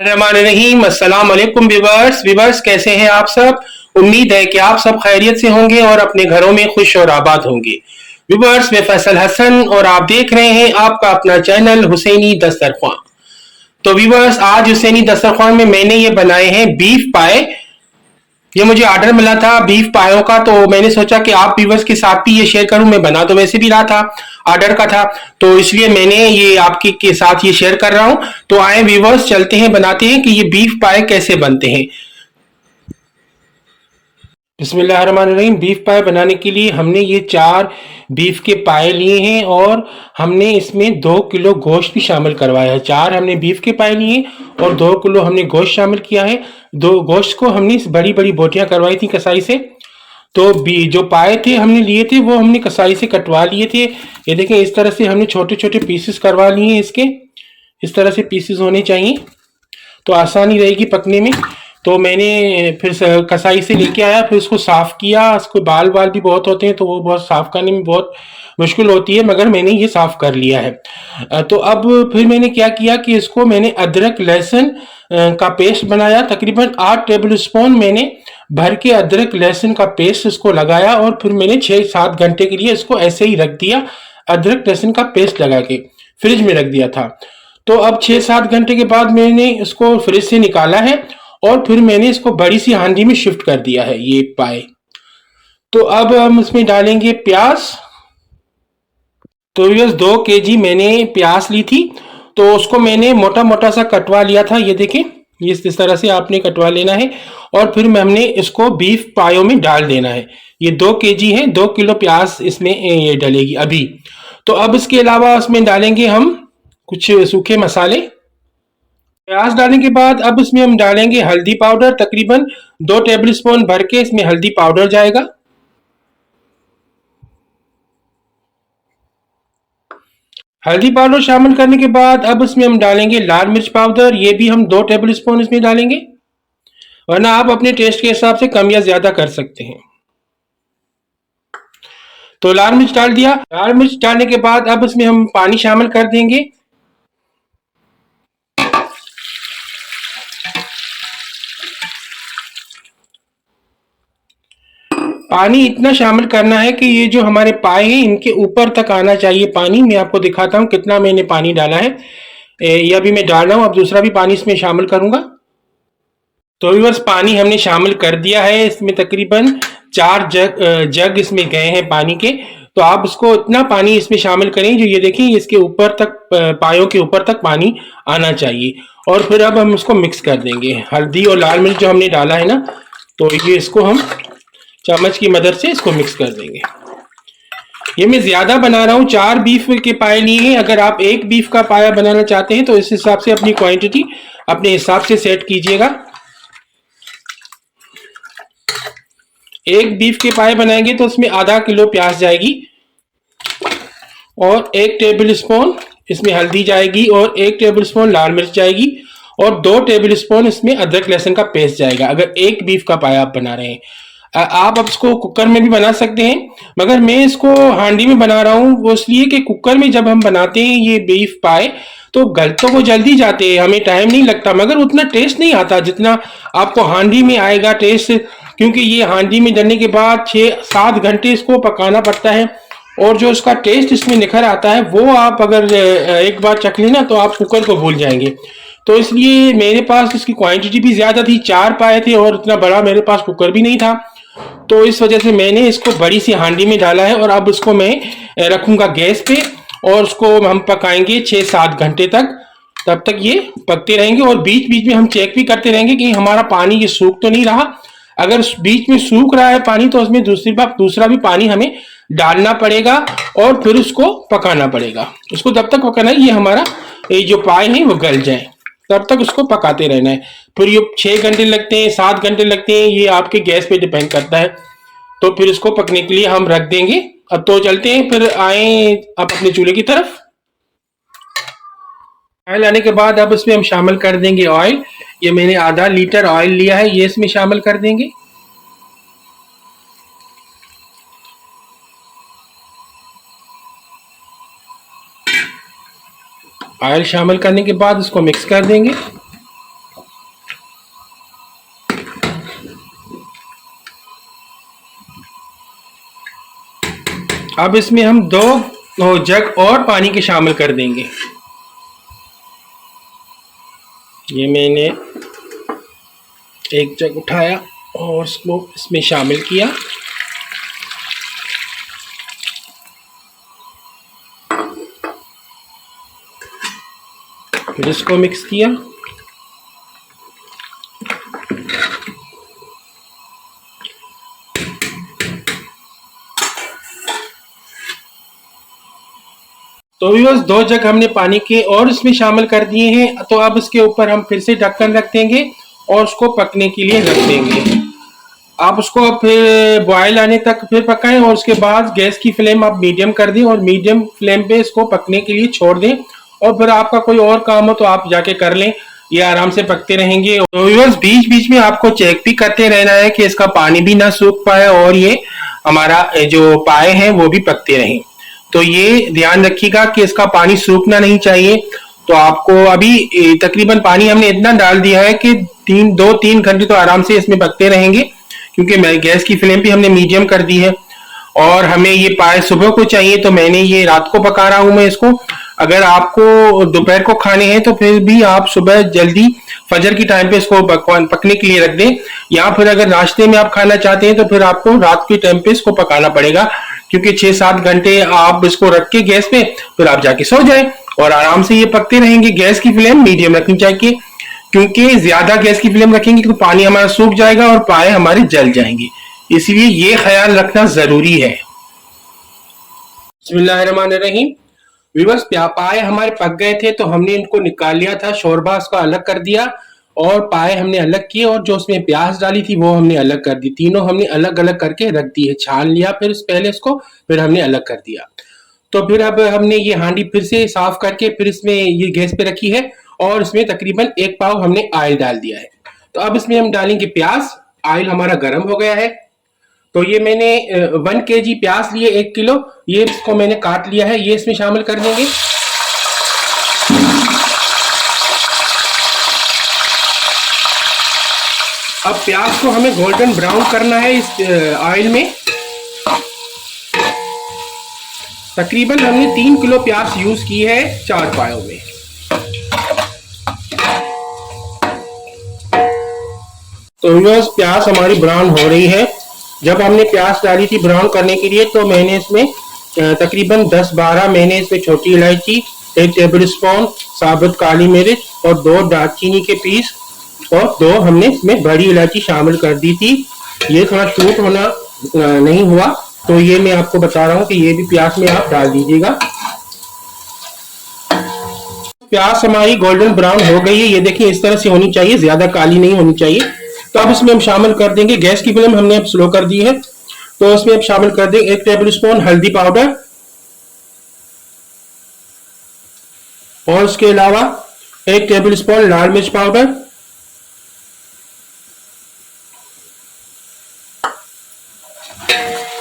रहीम अस्सलाम वालेकुम weavers weavers कैसे हैं आप सब। उम्मीद है कि आप सब खैरियत से होंगे और अपने घरों में खुश और आबाद होंगे। विवर्स मैं फैसल हसन और आप देख रहे हैं आपका अपना चैनल हुसैनी दस्तरख्वान। तो विवर्स आज हुसैनी दस्तरख्वान में मैंने ये बनाए हैं बीफ पाए। ये मुझे ऑर्डर मिला था बीफ पायों का, तो मैंने सोचा कि आप व्यूवर्स के साथ भी ये शेयर करूं। मैं बना तो वैसे भी रहा था, ऑर्डर का था, तो इसलिए मैंने ये आपके के साथ ये शेयर कर रहा हूं। तो आए व्यूवर्स चलते हैं, बनाते हैं कि ये बीफ पाए कैसे बनते हैं। बिस्मिल्लाहिर्रहमानिर्रहीम। बीफ पाए बनाने के लिए हमने ये 4 बीफ के पाए लिए हैं और हमने इसमें 2 किलो गोश्त भी शामिल करवाया है। 4 हमने बीफ के पाए लिए और 2 किलो हमने गोश्त शामिल किया है। दो गोश्त को हमने बड़ी बड़ी बोटियां करवाई थी कसाई से। तो जो पाए थे हमने लिए थे वो हमने कसाई से कटवा लिए थे। ये देखें, इस तरह से हमने छोटे छोटे पीसेस करवा लिए हैं इसके। इस तरह से पीसेस होने चाहिए तो आसानी रहेगी पकने में। तो मैंने फिर कसाई से लेके आया, फिर उसको साफ किया। उसको बाल बाल भी बहुत होते हैं तो वो बहुत साफ करने में बहुत मुश्किल होती है, मगर मैंने ये साफ कर लिया है। तो अब फिर मैंने क्या किया कि इसको मैंने अदरक लहसुन का पेस्ट बनाया। तकरीबन 8 टेबल स्पून मैंने भर के अदरक लहसुन का पेस्ट इसको लगाया और फिर मैंने 6-7 घंटे के लिए इसको ऐसे ही रख दिया। अदरक लहसुन का पेस्ट लगा के फ्रिज में रख दिया था। तो अब 6-7 घंटे के बाद मैंने इसको फ्रिज से निकाला है और फिर मैंने इसको बड़ी सी हांडी में शिफ्ट कर दिया है ये पाए। तो अब हम इसमें डालेंगे प्याज। तो ये 2 केजी मैंने प्याज ली थी, तो उसको मैंने मोटा मोटा सा कटवा लिया था। ये देखें, इस तरह से आपने कटवा लेना है और फिर हमने इसको बीफ पायों में डाल देना है। ये 2 केजी है, 2 किलो प्याज इसमें ये डलेगी अभी। तो अब इसके अलावा इसमें डालेंगे हम कुछ सूखे मसाले। प्याज डालने के बाद अब इसमें हम डालेंगे हल्दी पाउडर। तकरीबन 2 टेबल स्पून भर के इसमें हल्दी पाउडर जाएगा। हल्दी पाउडर शामिल करने के बाद अब इसमें हम डालेंगे लाल मिर्च पाउडर। ये भी हम 2 टेबल स्पून इसमें डालेंगे, वरना आप अपने टेस्ट के हिसाब से कम या ज्यादा कर सकते हैं। तो लाल मिर्च डाल दिया। लाल मिर्च डालने के बाद अब इसमें हम पानी शामिल कर देंगे। पानी इतना शामिल करना है कि ये जो हमारे पाए हैं इनके ऊपर तक आना चाहिए पानी। मैं आपको दिखाता हूं कितना मैंने पानी डाला है। ये अभी मैं डाल रहा हूं, अब दूसरा भी पानी इसमें शामिल करूंगा। तो व्यूअर्स पानी हमने शामिल कर दिया है। इसमें तकरीबन 4 जग इसमें गए हैं पानी के। तो आप इसको इतना पानी इसमें शामिल करें जो ये देखें इसके ऊपर तक, पायों के ऊपर तक पानी आना चाहिए। और फिर अब हम इसको मिक्स कर देंगे। हल्दी और लाल मिर्च जो हमने डाला है ना, तो ये इसको हम चम्मच की मदद से इसको मिक्स कर देंगे। ये मैं ज्यादा बना रहा हूँ, 4 बीफ के पाए लिए हैं। अगर आप 1 बीफ का पाया बनाना चाहते हैं तो इस हिसाब से अपनी क्वांटिटी अपने हिसाब से सेट कीजिएगा। 1 बीफ के पाए बनाएंगे तो उसमें आधा किलो प्याज जाएगी और 1 टेबल स्पून इसमें हल्दी जाएगी और 1 टेबल स्पून लाल मिर्च जाएगी और 2 टेबल स्पून इसमें अदरक लहसुन का पेस्ट जाएगा। अगर 1 बीफ का पाया आप बना रहे हैं, आप अब इसको कुकर में भी बना सकते हैं, मगर मैं इसको हांडी में बना रहा हूँ। वो इसलिए कि कुकर में जब हम बनाते हैं ये बीफ पाए तो गलतों को जल्दी जाते हैं, हमें टाइम नहीं लगता, मगर उतना टेस्ट नहीं आता जितना आपको हांडी में आएगा टेस्ट। क्योंकि ये हांडी में डलने के बाद 6-7 घंटे इसको पकाना पड़ता है और जो उसका टेस्ट इसमें निखर आता है वो आप अगर एक बार चख लेना तो आप कुकर को भूल जाएंगे। तो इसलिए मेरे पास इसकी क्वांटिटी भी ज्यादा थी, 4 पाए थे और इतना बड़ा मेरे पास कुकर भी नहीं था। तो इस वजह से मैंने इसको बड़ी सी हांडी में डाला है और अब इसको मैं रखूंगा गैस पे और उसको हम पकाएंगे 6-7 घंटे तक। तब तक ये पकते रहेंगे और बीच बीच में हम चेक भी करते रहेंगे कि हमारा पानी ये सूख तो नहीं रहा। अगर बीच में सूख रहा है पानी तो उसमें दूसरा भी पानी हमें डालना पड़ेगा और फिर उसको पकाना पड़ेगा। उसको तब तक पकाना है ये हमारा ये जो पाए हैं वो गल जाए, तब तक उसको पकाते रहना है। फिर ये 6 घंटे लगते हैं, 7 घंटे लगते हैं, ये आपके गैस पे डिपेंड करता है। तो फिर इसको पकने के लिए हम रख देंगे। अब तो चलते हैं, फिर आए अब अपने चूल्हे की तरफ। ऑयल आने के बाद अब इसमें हम शामिल कर देंगे ऑयल। ये मैंने आधा लीटर ऑयल लिया है, ये इसमें शामिल कर देंगे। ऑयल शामिल करने के बाद इसको मिक्स कर देंगे। अब इसमें हम 2 जग और पानी के शामिल कर देंगे। ये मैंने 1 जग उठाया और इसको इसमें शामिल किया। फिर इसको मिक्स किया। तो व्यूअर्स 2 जग हमने पानी के और इसमें शामिल कर दिए हैं। तो अब इसके ऊपर हम फिर से ढक्कन रख देंगे और उसको पकने के लिए रख देंगे। आप उसको फिर बॉयल आने तक फिर पकाएं और उसके बाद गैस की फ्लेम आप मीडियम कर दें और मीडियम फ्लेम पे इसको पकने के लिए छोड़ दें। और फिर आपका कोई और काम हो तो आप जाके कर लें, ये आराम से पकते रहेंगे। तो व्यूअर्स बीच बीच में आपको चेक भी करते रहना है कि इसका पानी भी ना सूख पाए और ये हमारा जो पाए हैं वो भी पकते रहें। तो ये ध्यान रखिएगा कि इसका पानी सूखना नहीं चाहिए। तो आपको अभी तकरीबन पानी हमने इतना डाल दिया है कि 2-3 घंटे तो आराम से इसमें पकते रहेंगे, क्योंकि गैस की फ्लेम भी हमने मीडियम कर दी है। और हमें ये पाए सुबह को चाहिए, तो मैंने ये रात को पका रहा हूं मैं इसको। अगर आपको दोपहर को खाने हैं तो फिर भी आप सुबह जल्दी फजर की टाइम पे इसको पकने के लिए रख दें, या फिर अगर नाश्ते में आप खाना चाहते हैं तो फिर आपको रात के टाइम पे इसको पकाना पड़ेगा, क्योंकि 6-7 घंटे आप इसको रख के गैस पे फिर आप जाके सो जाएं और आराम से ये पकते रहेंगे। गैस की फ्लेम मीडियम रखनी चाहिए, क्योंकि ज्यादा गैस की फ्लेम रखेंगे तो पानी हमारा सूख जाएगा और पाए हमारे जल जाएंगे, इसलिए ये ख्याल रखना जरूरी है। बिस्मिल्लाहिर्रहमानिर्रहीम। व्यूअर्स पाए हमारे पक गए थे तो हमने इनको निकाल लिया था, शोरबा उसका अलग कर दिया और पाए हमने अलग किए और जो उसमें प्याज डाली थी वो हमने अलग कर दी। तीनों हमने अलग अलग करके रख दी है, छान लिया फिर पहले इसको, फिर हमने अलग कर दिया। तो फिर अब हमने ये हांडी फिर से साफ करके फिर इसमें ये गैस पे रखी है और इसमें तकरीबन 1 पाव हमने ऑयल डाल दिया है। तो अब इसमें हम डालेंगे प्याज। ऑयल हमारा गर्म हो गया है। तो ये मैंने 1 kg प्याज लिए, 1 किलो, ये इसको मैंने काट लिया है, ये इसमें शामिल कर देंगे। अब प्याज को हमें गोल्डन ब्राउन करना है इस ऑयल में। तकरीबन हमने 3 किलो प्याज यूज की है 4 पायों में। तो व्यूअर्स प्याज हमारी ब्राउन हो रही है। जब हमने प्याज डाली थी ब्राउन करने के लिए तो मैंने इसमें तकरीबन 10-12 मैंने इसमें छोटी इलायची, 1 टेबल स्पून साबुत काली मिर्च और 2 दालचीनी के पीस और 2 हमने इसमें बड़ी इलायची शामिल कर दी थी। ये थोड़ा शूट होना नहीं हुआ, तो ये मैं आपको बता रहा हूँ कि ये भी प्याज में आप डाल दीजिएगा। प्याज हमारी गोल्डन ब्राउन हो गई है, ये देखिए इस तरह से होनी चाहिए, ज्यादा काली नहीं होनी चाहिए। तो अब इसमें हम शामिल कर देंगे, गैस की फ्लेम हमने अब स्लो कर दी है, तो इसमें अब शामिल कर देंगे 1 टेबल स्पून हल्दी पाउडर और इसके अलावा 1 टेबल स्पून लाल मिर्च पाउडर,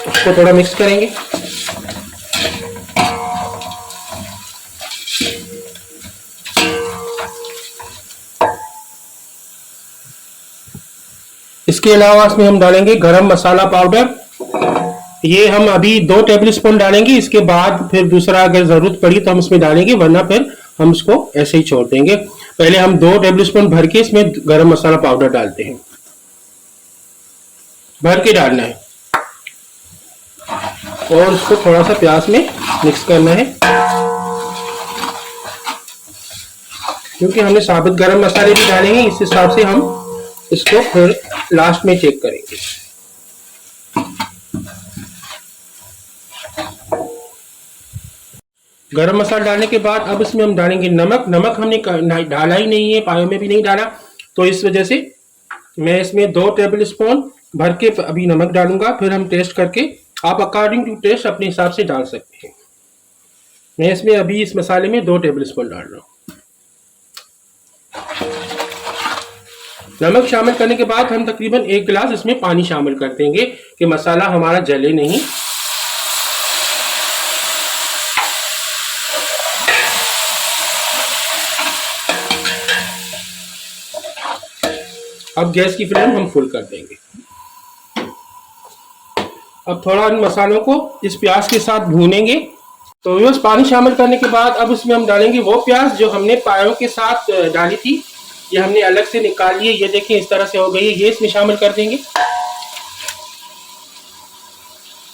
उसको थोड़ा मिक्स करेंगे। इसके अलावा इसमें हम डालेंगे गरम मसाला पाउडर। ये हम अभी 2 टेबल स्पून डालेंगे, इसके बाद फिर दूसरा अगर जरूरत पड़ी तो हम इसमें डालेंगे, वरना फिर हम इसको ऐसे ही छोड़ देंगे। पहले हम 2 टेबल स्पून भर के इसमें गरम मसाला पाउडर डालते हैं, भर के डालना है और इसको थोड़ा सा प्याज में मिक्स करना है, क्योंकि हमने साबुत गरम मसाले भी डाले हैं, इस हिसाब से हम इसको फिर लास्ट में चेक करेंगे। गरम मसाला डालने के बाद अब इसमें हम डालेंगे नमक। नमक हमने डाला ही नहीं है, पायों में भी नहीं डाला, तो इस वजह से मैं इसमें 2 टेबल स्पून भर के अभी नमक डालूंगा, फिर हम टेस्ट करके आप अकॉर्डिंग टू टेस्ट अपने हिसाब से डाल सकते हैं। मैं इसमें अभी इस मसाले में 2 टेबल स्पून डाल रहा हूँ। नमक शामिल करने के बाद हम तकरीबन 1 गिलास इसमें पानी शामिल कर देंगे कि मसाला हमारा जले नहीं। अब गैस की फ्लेम हम फुल कर देंगे। अब थोड़ा इन मसालों को इस प्याज के साथ भूनेंगे। तो व्यूअर्स, पानी शामिल करने के बाद अब इसमें हम डालेंगे वो प्याज जो हमने पायों के साथ डाली थी। ये हमने अलग से निकाल ली है, ये देखें इस तरह से हो गई है। ये इसमें शामिल कर देंगे।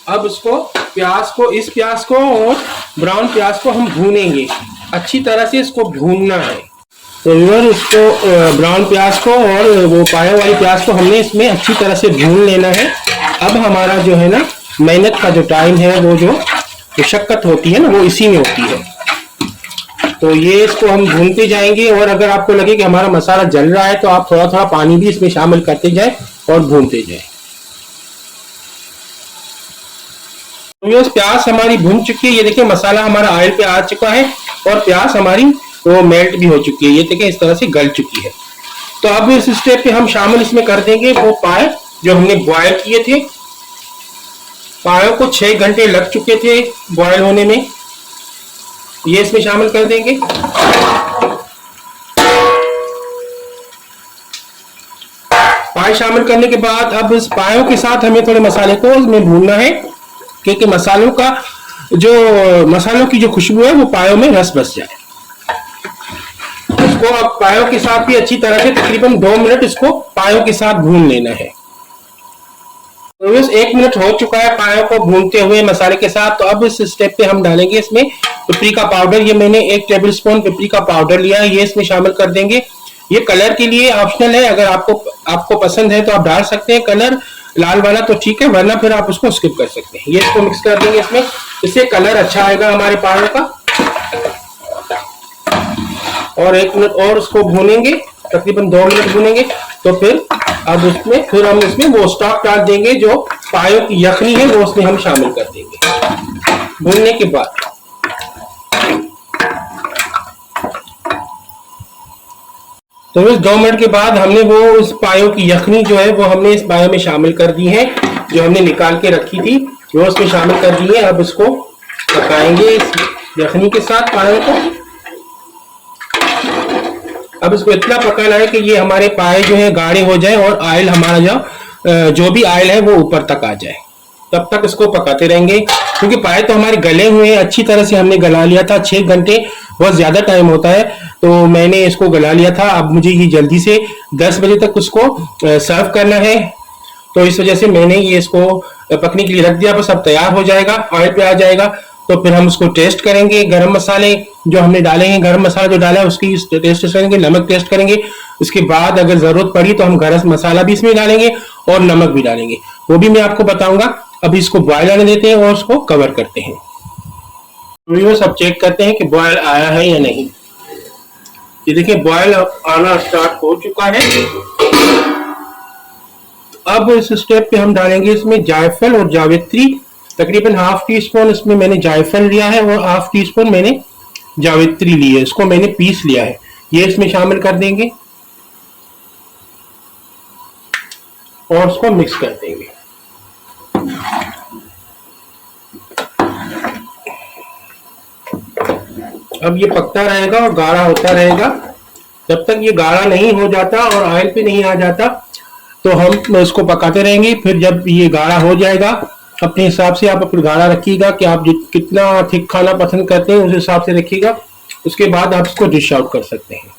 अब इसको इस प्याज को और ब्राउन प्याज को हम भूनेंगे, अच्छी तरह से इसको भूनना है। तो व्यूअर, इसको ब्राउन प्याज को और वो पाया वाली प्याज को हमने इसमें अच्छी तरह से भून लेना है। अब हमारा जो है ना मेहनत का जो टाइम है, वो जो मुशक्कत होती है ना, वो इसी में होती है। तो ये इसको हम भूनते जाएंगे और अगर आपको लगे कि हमारा मसाला जल रहा है तो आप थोड़ा थोड़ा पानी भी इसमें शामिल करते जाएं और भूनते जाएं। तो प्याज हमारी भून चुकी है। ये देखिए मसाला हमारा ऑयल पे आ चुका है और प्याज हमारी वो मेल्ट भी हो चुकी है। ये देखिए इस तरह से गल चुकी है। तो अब इस स्टेप पे हम शामिल इसमें कर देंगे वो पाए जो हमने बॉयल किए थे। पायों को 6 घंटे लग चुके थे बॉयल होने में। ये इसमें शामिल कर देंगे। पाए शामिल करने के बाद अब इस पायों के साथ हमें थोड़े मसाले को इसमें भूनना है, क्योंकि मसालों की जो खुशबू है वो पायों में रस बस जाए। इसको अब पायों के साथ भी अच्छी तरह से तकरीबन 2 मिनट इसको पायों के साथ भून लेना है। तो बस 1 मिनट हो चुका है पायों को भूनते हुए मसाले के साथ। तो अब इस स्टेप पे हम डालेंगे इसमें पेपरिका पाउडर। ये मैंने 1 टेबल स्पून पेपरिका पाउडर लिया है, ये इसमें शामिल कर देंगे। ये कलर के लिए ऑप्शनल है, अगर आपको पसंद है तो आप डाल सकते हैं कलर लाल वाला, तो ठीक है, वरना फिर आप उसको स्किप कर सकते हैं। ये इसको मिक्स कर देंगे इसमें, इससे कलर अच्छा आएगा हमारे पायों का। और 1 मिनट और उसको भूनेंगे, तकरीबन 2 मिनट भूनेंगे। तो फिर अब हम इसमें वो स्टॉक डाल देंगे, जो पायों की यखनी है वो उसमें हम शामिल कर देंगे भूनने के बाद। तो इस 2 मिनट के बाद हमने वो उस पायों की यखनी जो है वो हमने इस पायों में शामिल कर दी है, जो हमने निकाल के रखी थी वो उसमें शामिल कर दी है। अब इसको पकाएंगे इस यखनी के साथ पायों को। अब इसको इतना पकाना है कि ये हमारे पाए जो है गाढ़े हो जाए और ऑयल हमारा जो भी ऑयल है वो ऊपर तक आ जाए। तब तक इसको पकाते रहेंगे, क्योंकि पाए तो हमारे गले हुए हैं, अच्छी तरह से हमने गला लिया था। 6 घंटे बहुत ज्यादा टाइम होता है, तो मैंने इसको गला लिया था। अब मुझे ये जल्दी से 10 बजे तक उसको सर्व करना है, तो इस वजह से मैंने ये इसको पकने के लिए रख दिया। बस अब तैयार हो जाएगा, ऑयल पे आ जाएगा, तो फिर हम उसको टेस्ट करेंगे। गरम मसाले जो हमने डाले हैं, गरम मसाला जो डाला है उसकी टेस्ट करेंगे, नमक टेस्ट करेंगे। उसके बाद अगर जरूरत पड़ी तो हम गरम मसाला भी इसमें डालेंगे और नमक भी डालेंगे, वो भी मैं आपको बताऊंगा। अभी इसको बॉयल आने देते हैं और उसको कवर करते हैं। व्यूअर्स, अब चेक करते हैं कि बॉयल आया है या नहीं। ये देखिए बॉयल आना स्टार्ट हो चुका है। अब इस स्टेप पे हम डालेंगे इसमें जायफल और जावित्री। तकरीबन ½ टी स्पून इसमें मैंने जायफल लिया है और ½ टी स्पून मैंने जावित्री ली है, इसको मैंने पीस लिया है। ये इसमें शामिल कर देंगे और उसको मिक्स कर देंगे। अब ये पकता रहेगा और गाढ़ा होता रहेगा। जब तक ये गाढ़ा नहीं हो जाता और ऑयल पे नहीं आ जाता तो हम इसको पकाते रहेंगे। फिर जब ये गाढ़ा हो जाएगा, अपने हिसाब से आप अपना गाढ़ा रखिएगा कि आप कितना थिक खाना पसंद करते हैं उस हिसाब से रखिएगा। उसके बाद आप इसको डिश आउट कर सकते हैं।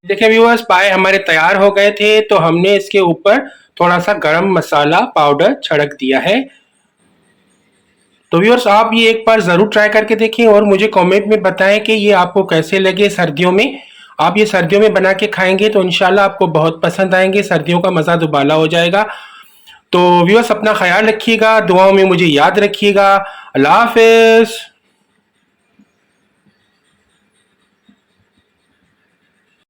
देखिए व्यूअर्स, पाए हमारे तैयार हो गए थे, तो हमने इसके ऊपर थोड़ा सा गरम मसाला पाउडर छिड़क दिया है। तो व्यूअर्स, आप ये एक बार जरूर ट्राई करके देखें और मुझे कमेंट में बताएं कि ये आपको कैसे लगे। सर्दियों में आप ये सर्दियों में बना के खाएंगे तो इंशाल्लाह आपको बहुत पसंद आएंगे। सर्दियों का मज़ा दुबाला हो जाएगा। तो व्यूअर्स, अपना ख्याल रखिएगा, दुआओं में मुझे याद रखिएगा। अल्लाह हाफिज़।